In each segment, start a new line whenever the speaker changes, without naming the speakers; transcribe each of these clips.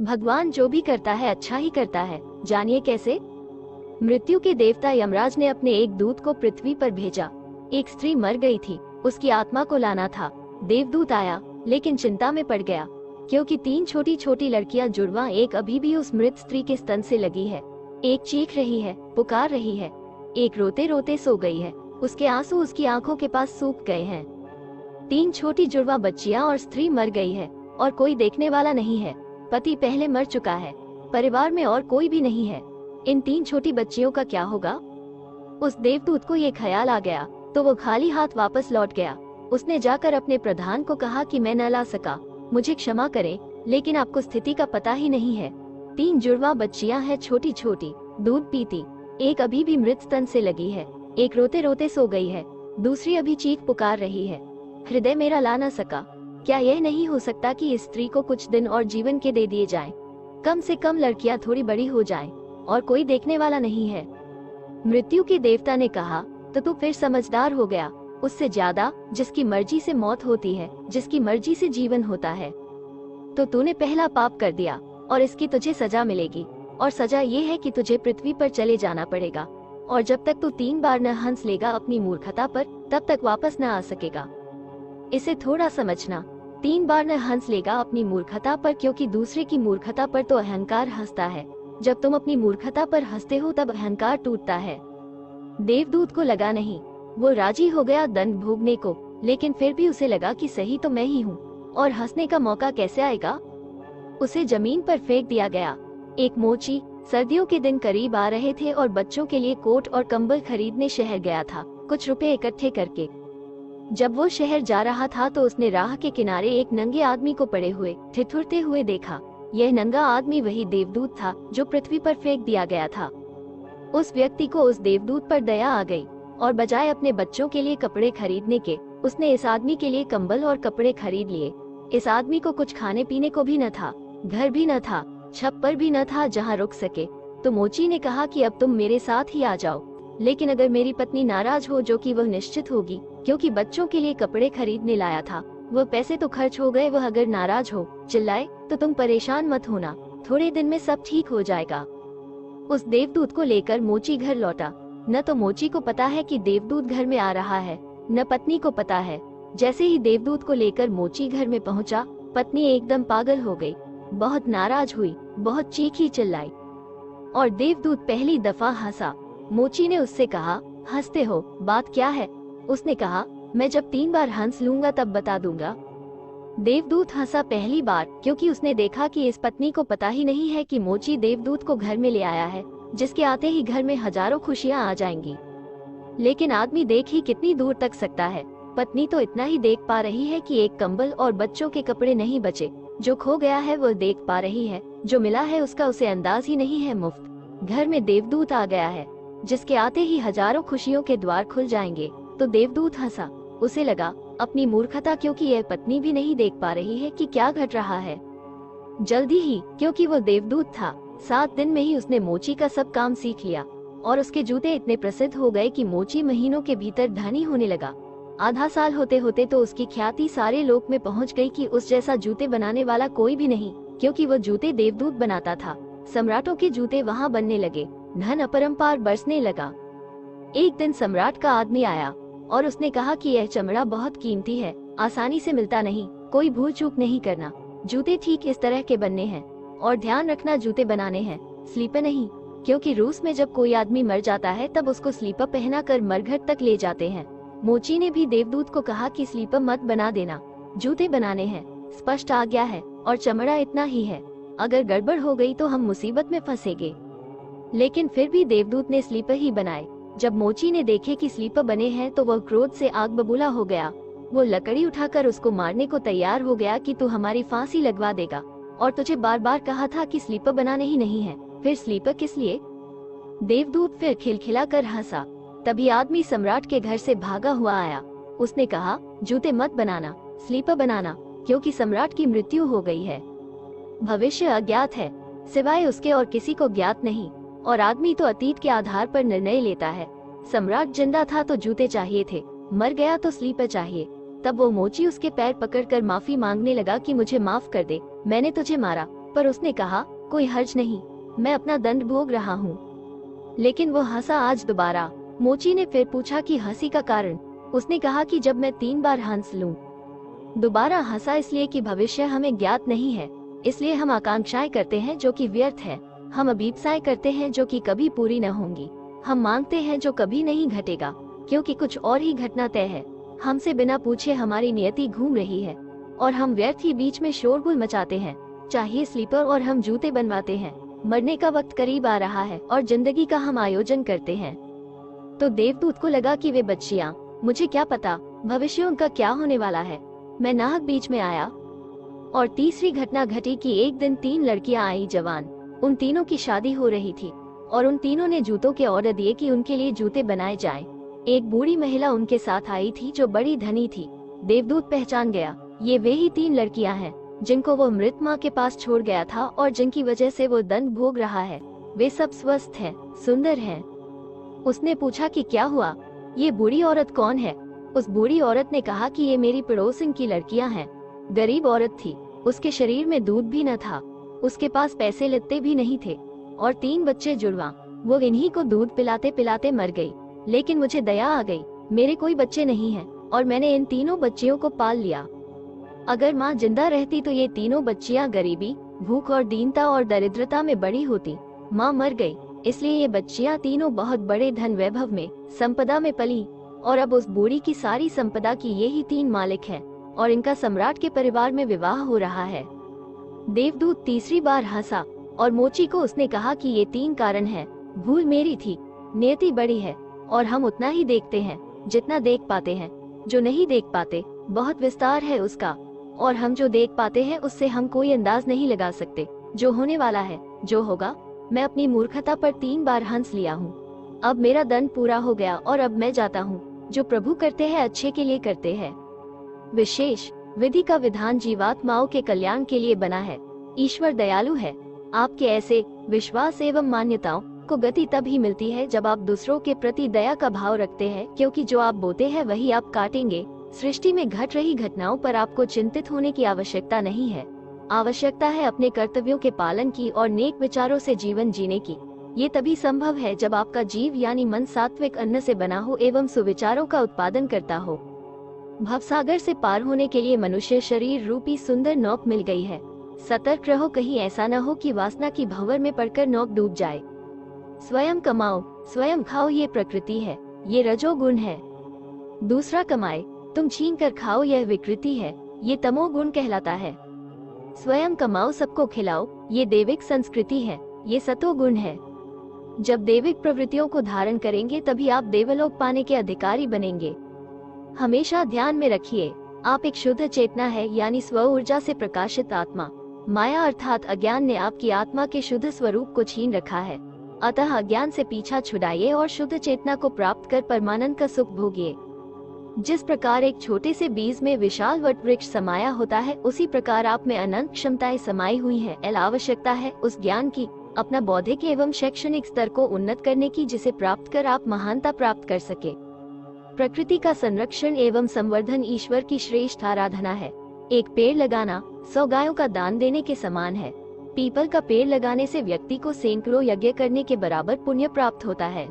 भगवान जो भी करता है अच्छा ही करता है, जानिए कैसे। मृत्यु के देवता यमराज ने अपने एक दूत को पृथ्वी पर भेजा। एक स्त्री मर गई थी, उसकी आत्मा को लाना था। देवदूत आया, लेकिन चिंता में पड़ गया, क्योंकि 3 छोटी छोटी लड़कियां जुड़वा एक अभी भी उस मृत स्त्री के स्तन से लगी है। एक चीख रही है, पुकार रही है, एक रोते रोते सो गई है, उसके आंसू उसकी आंखों के पास सूख गए हैं। 3 छोटी जुड़वा बच्चियां और स्त्री मर गई है, और कोई देखने वाला नहीं है। पति पहले मर चुका है, परिवार में और कोई भी नहीं है। इन 3 छोटी बच्चियों का क्या होगा? उस देवदूत को ये ख्याल आ गया, तो वो खाली हाथ वापस लौट गया। उसने जाकर अपने प्रधान को कहा कि मैं न ला सका, मुझे क्षमा करें, लेकिन आपको स्थिति का पता ही नहीं है। 3 जुड़वा बच्चियां हैं, छोटी छोटी, दूध पीती। एक अभी भी मृत स्तन से लगी है, एक रोते रोते सो गई है, दूसरी अभी चीख पुकार रही है। हृदय मेरा ला न सका। क्या यह नहीं हो सकता कि इस स्त्री को कुछ दिन और जीवन के दे दिए जाएं? कम से कम लड़कियां थोड़ी बड़ी हो जाएं, और कोई देखने वाला नहीं है। मृत्यु के देवता ने कहा, तो तू फिर समझदार हो गया, उससे ज्यादा, जिसकी मर्जी से मौत होती है, जिसकी मर्जी से जीवन होता है। तो तूने पहला पाप कर दिया, और इसकी तुझे सजा मिलेगी। और सजा ये है कि तुझे पृथ्वी पर चले जाना पड़ेगा, और जब तक तू 3 बार न हंस लेगा अपनी मूर्खता पर, तब तक वापस न आ सकेगा। इसे थोड़ा समझना। 3 बार न हंस लेगा अपनी मूर्खता पर, क्योंकि दूसरे की मूर्खता पर तो अहंकार हंसता है। जब तुम अपनी मूर्खता पर हंसते हो तब अहंकार टूटता है। देवदूत को लगा नहीं, वो राजी हो गया दंड भोगने को, लेकिन फिर भी उसे लगा कि सही तो मैं ही हूँ, और हंसने का मौका कैसे आएगा। उसे जमीन पर फेंक दिया गया। एक मोची सर्दियों के दिन करीब आ रहे थे और बच्चों के लिए कोट और कंबल खरीदने शहर गया था, कुछ रुपए इकट्ठे करके। जब वो शहर जा रहा था तो उसने राह के किनारे एक नंगे आदमी को पड़े हुए ठिठुरते हुए देखा। यह नंगा आदमी वही देवदूत था जो पृथ्वी पर फेंक दिया गया था। उस व्यक्ति को उस देवदूत पर दया आ गई, और बजाय अपने बच्चों के लिए कपड़े खरीदने के, उसने इस आदमी के लिए कंबल और कपड़े खरीद लिए। इस आदमी को कुछ खाने पीने को भी न था, घर भी न था, छप्पर भी न था जहाँ रुक सके। तो मोची ने कहा कि अब तुम मेरे साथ ही आ जाओ, लेकिन अगर मेरी पत्नी नाराज हो, जो कि वह निश्चित होगी, क्योंकि बच्चों के लिए कपड़े खरीदने लाया था, वह पैसे तो खर्च हो गए, वह अगर नाराज हो, चिल्लाए, तो तुम परेशान मत होना, थोड़े दिन में सब ठीक हो जाएगा। उस देवदूत को लेकर मोची घर लौटा। न तो मोची को पता है कि देवदूत घर में आ रहा है, न पत्नी को पता है। जैसे ही देवदूत को लेकर मोची घर में पहुंचा, पत्नी एकदम पागल हो गई, बहुत नाराज हुई, बहुत चीखी चिल्लाई, और देवदूत पहली दफा हंसा। मोची ने उससे कहा, हंसते हो, बात क्या है? उसने कहा, मैं जब 3 बार हंस लूंगा तब बता दूंगा। देवदूत हंसा पहली बार, क्योंकि उसने देखा कि इस पत्नी को पता ही नहीं है कि मोची देवदूत को घर में ले आया है, जिसके आते ही घर में हजारों खुशियां आ जाएंगी। लेकिन आदमी देख ही कितनी दूर तक सकता है। पत्नी तो इतना ही देख पा रही है कि एक कंबल और बच्चों के कपड़े नहीं बचे। जो खो गया है वो देख पा रही है, जो मिला है उसका उसे अंदाज ही नहीं है। मुफ्त घर में देवदूत आ गया है, जिसके आते ही हजारों खुशियों के द्वार खुल जाएंगे। तो देवदूत हंसा। उसे लगा अपनी मूर्खता, क्योंकि यह पत्नी भी नहीं देख पा रही है कि क्या घट रहा है। जल्दी ही, क्योंकि वो देवदूत था, 7 दिन में ही उसने मोची का सब काम सीख लिया, और उसके जूते इतने प्रसिद्ध हो गए कि मोची महीनों के भीतर धनी होने लगा। आधा साल होते होते तो उसकी ख्याति सारे लोक में पहुंच गई कि उस जैसा जूते बनाने वाला कोई भी नहीं, क्योंकि वो जूते देवदूत बनाता था। सम्राटों के जूते वहाँ बनने लगे, धन अपरंपार बरसने लगा। एक दिन सम्राट का आदमी आया और उसने कहा कि यह चमड़ा बहुत कीमती है, आसानी से मिलता नहीं, कोई भूल चूक नहीं करना। जूते ठीक इस तरह के बनने हैं, और ध्यान रखना जूते बनाने हैं, स्लीपर नहीं, क्योंकि रूस में जब कोई आदमी मर जाता है तब उसको स्लीपर पहना कर मरघट तक ले जाते हैं। मोची ने भी देवदूत को कहा कि स्लीपर मत बना देना, जूते बनाने हैं, स्पष्ट आज्ञा है, और चमड़ा इतना ही है, अगर गड़बड़ हो गई तो हम मुसीबत में फंसेंगे। लेकिन फिर भी देवदूत ने स्लीपर ही बनाए। जब मोची ने देखे कि स्लीपर बने हैं तो वह क्रोध से आग बबूला हो गया। वो लकड़ी उठाकर उसको मारने को तैयार हो गया कि तू हमारी फांसी लगवा देगा, और तुझे बार बार कहा था कि स्लीपर बनाने ही नहीं है, फिर स्लीपर किस लिए? देवदूत फिर खिलखिला कर हंसा। तभी आदमी सम्राट के घर से भागा हुआ आया। उसने कहा, जूते मत बनाना, स्लीपर बनाना, क्योंकि सम्राट की मृत्यु हो गई है। भविष्य अज्ञात है, सिवाय उसके और किसी को ज्ञात नहीं, और आदमी तो अतीत के आधार पर निर्णय लेता है। सम्राट जिंदा था तो जूते चाहिए थे, मर गया तो स्लीपर चाहिए। तब वो मोची उसके पैर पकड़कर माफी मांगने लगा कि मुझे माफ कर दे, मैंने तुझे मारा, पर उसने कहा, कोई हर्ज नहीं, मैं अपना दंड भोग रहा हूँ। लेकिन वो हंसा आज दोबारा। मोची ने फिर पूछा कि हंसी का कारण। उसने कहा कि जब मैं 3 बार हंस लूं। दोबारा हंसा इसलिए कि भविष्य हमें ज्ञात नहीं है, इसलिए हम आकांक्षाएं करते हैं जो कि व्यर्थ है। हम अभीप्साएं करते हैं जो कि कभी पूरी न होंगी। हम मांगते हैं जो कभी नहीं घटेगा, क्योंकि कुछ और ही घटना तय है। हमसे बिना पूछे हमारी नियति घूम रही है और हम व्यर्थ ही बीच में शोरगुल मचाते हैं। चाहिए स्लीपर और हम जूते बनवाते हैं। मरने का वक्त करीब आ रहा है और जिंदगी का हम आयोजन करते हैं। तो देवदूत को लगा कि वे बच्चियां, मुझे क्या पता भविष्य उनका क्या होने वाला है। मैं नाहक बीच में आया और तीसरी घटना घटी कि एक दिन 3 लड़कियां आई जवान। उन तीनों की शादी हो रही थी और उन तीनों ने जूतों के ऑर्डर दिए कि उनके लिए जूते बनाए जाएं। एक बूढ़ी महिला उनके साथ आई थी जो बड़ी धनी थी। देवदूत पहचान गया, ये वे ही 3 लड़कियां हैं जिनको वो मृत माँ के पास छोड़ गया था और जिनकी वजह से वो दंड भोग रहा है। वे सब स्वस्थ हैं, सुंदर हैं। उसने पूछा कि क्या हुआ, ये बूढ़ी औरत कौन है? उस बूढ़ी औरत ने कहा कि ये मेरी पड़ोसिन की लड़कियां हैं। गरीब औरत थी, उसके शरीर में दूध भी न था, उसके पास पैसे लत्ते भी नहीं थे और 3 बच्चे जुड़वा। वो इन्हीं को दूध पिलाते पिलाते मर गई। लेकिन मुझे दया आ गई, मेरे कोई बच्चे नहीं हैं और मैंने इन तीनों बच्चियों को पाल लिया। अगर माँ जिंदा रहती तो ये तीनों बच्चियां गरीबी, भूख और दीनता और दरिद्रता में बड़ी होती। माँ मर गई, इसलिए ये बच्चियां तीनों बहुत बड़े धन वैभव में, संपदा में पली और अब उस बूढ़ी की सारी संपदा की ये ही 3 मालिक हैं और इनका सम्राट के परिवार में विवाह हो रहा है। देवदूत तीसरी बार हंसा और मोची को उसने कहा कि ये 3 कारण हैं। भूल मेरी थी, नियति बड़ी है और हम उतना ही देखते हैं जितना देख पाते हैं। जो नहीं देख पाते बहुत विस्तार है उसका, और हम जो देख पाते हैं उससे हम कोई अंदाज नहीं लगा सकते जो होने वाला है, जो होगा। मैं अपनी मूर्खता पर 3 बार हंस लिया हूँ। अब मेरा दंड पूरा हो गया और अब मैं जाता हूँ। जो प्रभु करते हैं अच्छे के लिए करते हैं। विशेष विधि का विधान जीवात्माओं के कल्याण के लिए बना है। ईश्वर दयालु है। आपके ऐसे विश्वास एवं मान्यताओं को गति तब ही मिलती है जब आप दूसरों के प्रति दया का भाव रखते हैं, क्योंकि जो आप बोते हैं वही आप काटेंगे। सृष्टि में घट रही घटनाओं पर आपको चिंतित होने की आवश्यकता नहीं है। आवश्यकता है अपने कर्तव्यों के पालन की और नेक विचारों से जीवन जीने की। ये तभी संभव है जब आपका जीव यानी मन सात्विक अन्न से बना हो एवं सुविचारों का उत्पादन करता हो। भवसागर से पार होने के लिए मनुष्य शरीर रूपी सुंदर नौक मिल गई है। सतर्क रहो, कहीं ऐसा न हो कि वासना की भंवर में पड़कर नौक डूब जाए। स्वयं कमाओ, स्वयं खाओ, ये प्रकृति है, ये रजोगुण है। दूसरा कमाए, तुम छीन कर खाओ, यह विकृति है, ये तमोगुण कहलाता है। स्वयं कमाओ, सबको खिलाओ, ये देविक संस्कृति है, ये सतोगुण है। जब देविक प्रवृत्तियों को धारण करेंगे तभी आप देवलोक पाने के अधिकारी बनेंगे। हमेशा ध्यान में रखिए, आप एक शुद्ध चेतना है, यानी स्व ऊर्जा से प्रकाशित आत्मा। माया अर्थात अज्ञान ने आपकी आत्मा के शुद्ध स्वरूप को छीन रखा है। अतः अज्ञान से पीछा छुड़ाइए और शुद्ध चेतना को प्राप्त कर परमानंद का सुख भोगिए। जिस प्रकार एक छोटे से बीज में विशाल वट वृक्ष समाया होता है, उसी प्रकार आप में अनंत क्षमताएं समाई हुई हैं। आवश्यकता है उस ज्ञान की, अपना बौद्धिक एवं शैक्षणिक स्तर को उन्नत करने की, जिसे प्राप्त कर आप महानता प्राप्त कर सके। प्रकृति का संरक्षण एवं संवर्धन ईश्वर की श्रेष्ठ आराधना है। एक पेड़ लगाना 100 गायों का दान देने के समान है। पीपल का पेड़ लगाने से व्यक्ति को सैकड़ों यज्ञ करने के बराबर पुण्य प्राप्त होता है।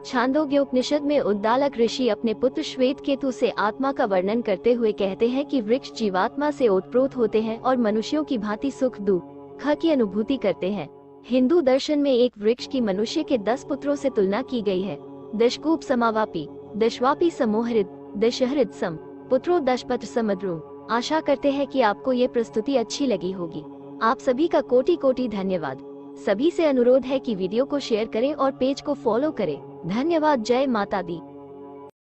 छांदोग्य उपनिषद में उद्दालक ऋषि अपने पुत्र श्वेत केतु से आत्मा का वर्णन करते हुए कहते हैं कि वृक्ष जीवात्मा से ओतप्रोत होते हैं और मनुष्यों की भांति सुख दुख की अनुभूति करते हैं। हिंदू दर्शन में एक वृक्ष की मनुष्य के 10 पुत्रों से तुलना की गई है। दशकूप समावापी, दशवापी समोहरित, दशहरित सम, पुत्रो दशपत्र समद्रु। आशा करते हैं कि आपको ये प्रस्तुति अच्छी लगी होगी। आप सभी का कोटि कोटि धन्यवाद। सभी से अनुरोध है कि वीडियो को शेयर करें और पेज को फॉलो करें। धन्यवाद। जय माता दी।